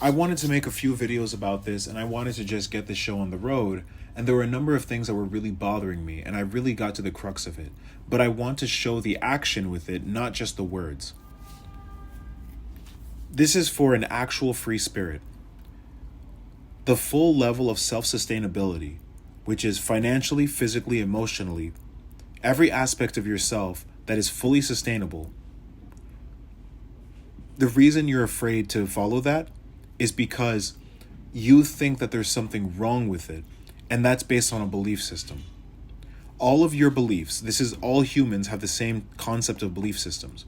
I wanted to make a few videos about this, and I wanted to just get the show on the road, and there were a number of things that were really bothering me, and I really got to the crux of it. But I want to show the action with it, not just the words. This is for an actual free spirit. The full level of self-sustainability, which is financially, physically, emotionally, every aspect of yourself that is fully sustainable. The reason you're afraid to follow that is because you think that there's something wrong with it, and that's based on a belief system. All of your beliefs, this is all humans have the same concept of belief systems.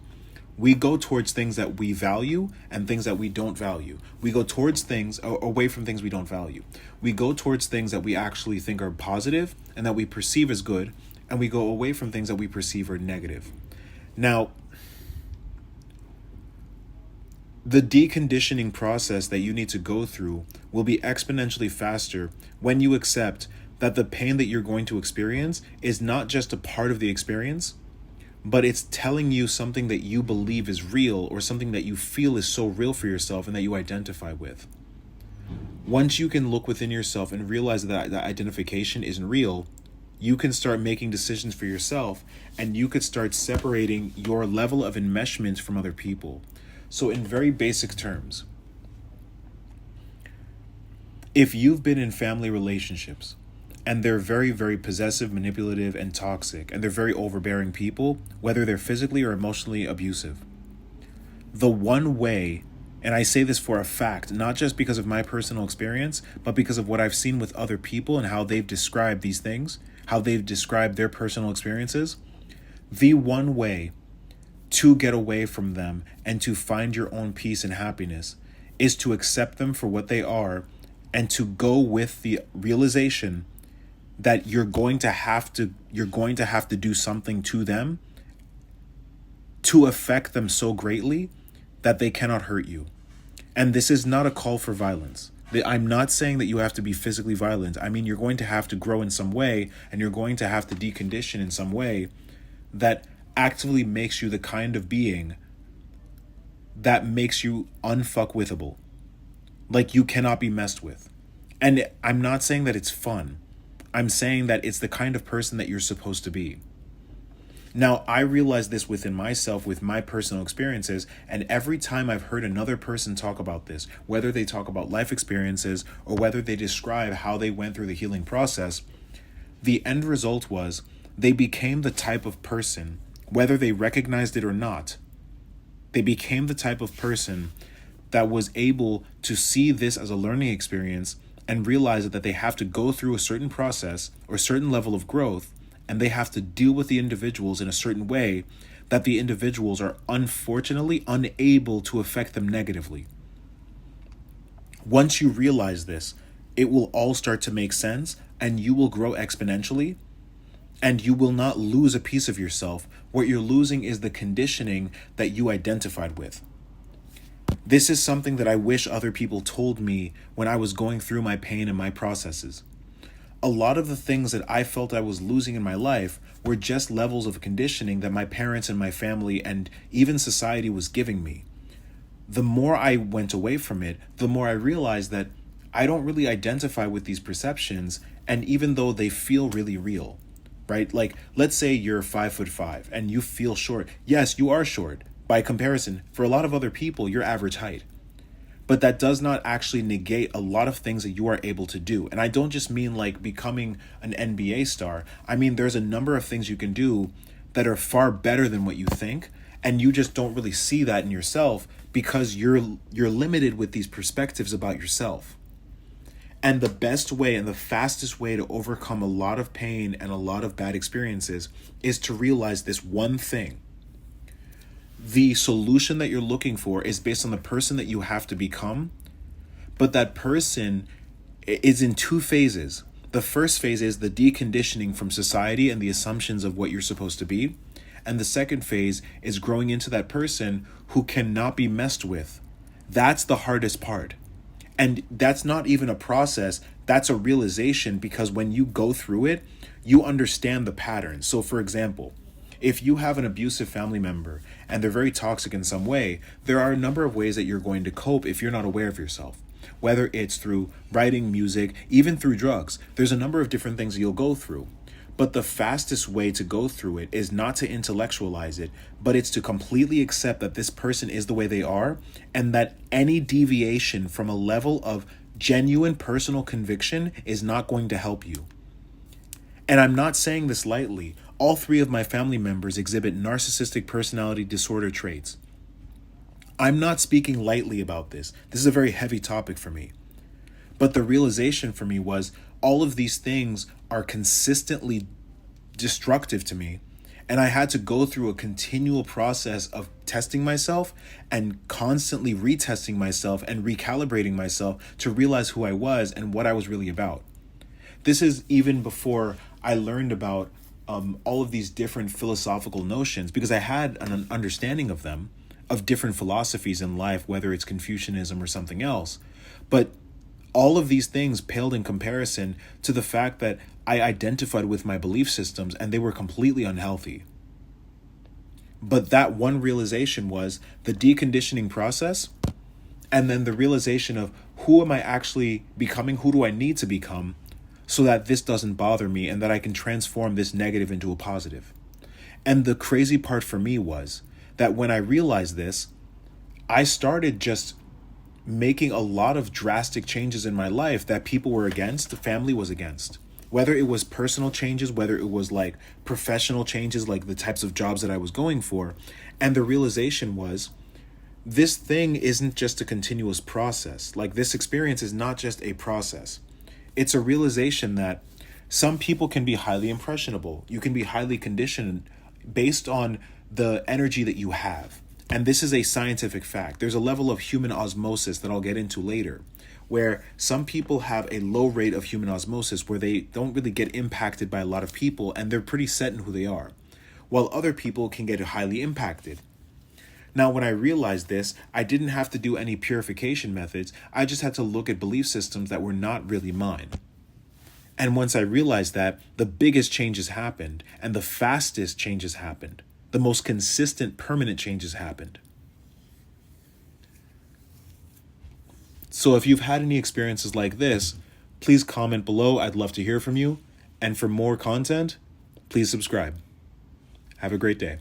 We go towards things that we value and things that we don't value. We go towards things away from things we don't value. We go towards things that we actually think are positive and that we perceive as good, and we go away from things that we perceive are negative. Now, the deconditioning process that you need to go through will be exponentially faster when you accept that the pain that you're going to experience is not just a part of the experience, but it's telling you something that you believe is real or something that you feel is so real for yourself and that you identify with. Once you can look within yourself and realize that that identification isn't real, you can start making decisions for yourself, and you could start separating your level of enmeshment from other people. So in very basic terms, if you've been in family relationships and they're very, very possessive, manipulative, and toxic, and they're very overbearing people, whether they're physically or emotionally abusive, the one way, and I say this for a fact, not just because of my personal experience, but because of what I've seen with other people and how they've described these things, how they've described their personal experiences, the one way to get away from them and to find your own peace and happiness is to accept them for what they are and to go with the realization that you're going to have to do something to them to affect them so greatly that they cannot hurt you. And this is not a call for violence. I'm not saying that you have to be physically violent. I mean, you're going to have to grow in some way, and you're going to have to decondition in some way that actively makes you the kind of being that makes you unfuckwithable. Like, you cannot be messed with. And I'm not saying that it's fun. I'm saying that it's the kind of person that you're supposed to be. Now, I realize this within myself with my personal experiences, and every time I've heard another person talk about this, whether they talk about life experiences or whether they describe how they went through the healing process, the end result was they became the type of person, whether they recognized it or not, they became the type of person that was able to see this as a learning experience and realize that they have to go through a certain process or certain level of growth, and they have to deal with the individuals in a certain way that the individuals are unfortunately unable to affect them negatively. Once you realize this, it will all start to make sense, and you will grow exponentially, and you will not lose a piece of yourself. What you're losing is the conditioning that you identified with. This is something that I wish other people told me when I was going through my pain and my processes. A lot of the things that I felt I was losing in my life were just levels of conditioning that my parents and my family and even society was giving me. The more I went away from it, the more I realized that I don't really identify with these perceptions, and even though they feel really real, right? Like, let's say you're 5'5" and you feel short. Yes, you are short. By comparison, for a lot of other people, you're average height. But that does not actually negate a lot of things that you are able to do. And I don't just mean like becoming an NBA star. I mean, there's a number of things you can do that are far better than what you think. And you just don't really see that in yourself because you're limited with these perspectives about yourself. And the best way and the fastest way to overcome a lot of pain and a lot of bad experiences is to realize this one thing. The solution that you're looking for is based on the person that you have to become, but that person is in two phases. The first phase is the deconditioning from society and the assumptions of what you're supposed to be. And the second phase is growing into that person who cannot be messed with. That's the hardest part. And that's not even a process, that's a realization, because when you go through it, you understand the pattern. So for example, If you have an abusive family member and they're very toxic in some way, there are a number of ways that you're going to cope if you're not aware of yourself. Whether it's through writing, music, even through drugs, there's a number of different things you'll go through. But the fastest way to go through it is not to intellectualize it, but it's to completely accept that this person is the way they are, and that any deviation from a level of genuine personal conviction is not going to help you. And I'm not saying this lightly. All three of my family members exhibit narcissistic personality disorder traits. I'm not speaking lightly about this. This is a very heavy topic for me. But the realization for me was all of these things are consistently destructive to me. And I had to go through a continual process of testing myself and constantly retesting myself and recalibrating myself to realize who I was and what I was really about. This is even before I learned about all of these different philosophical notions, because I had an understanding of them, of different philosophies in life, whether it's Confucianism or something else. But all of these things paled in comparison to the fact that I identified with my belief systems and they were completely unhealthy. But that one realization was the deconditioning process, and then the realization of who am I actually becoming, who do I need to become, so that this doesn't bother me and that I can transform this negative into a positive. And the crazy part for me was that when I realized this, I started just making a lot of drastic changes in my life that people were against, the family was against. Whether it was personal changes, whether it was like professional changes, like the types of jobs that I was going for. And the realization was, this thing isn't just a continuous process. Like, this experience is not just a process. It's a realization that some people can be highly impressionable. You can be highly conditioned based on the energy that you have. And this is a scientific fact. There's a level of human osmosis that I'll get into later, where some people have a low rate of human osmosis where they don't really get impacted by a lot of people and they're pretty set in who they are, while other people can get highly impacted. Now, when I realized this, I didn't have to do any purification methods. I just had to look at belief systems that were not really mine. And once I realized that, the biggest changes happened and the fastest changes happened. The most consistent, permanent changes happened. So if you've had any experiences like this, please comment below. I'd love to hear from you. And for more content, please subscribe. Have a great day.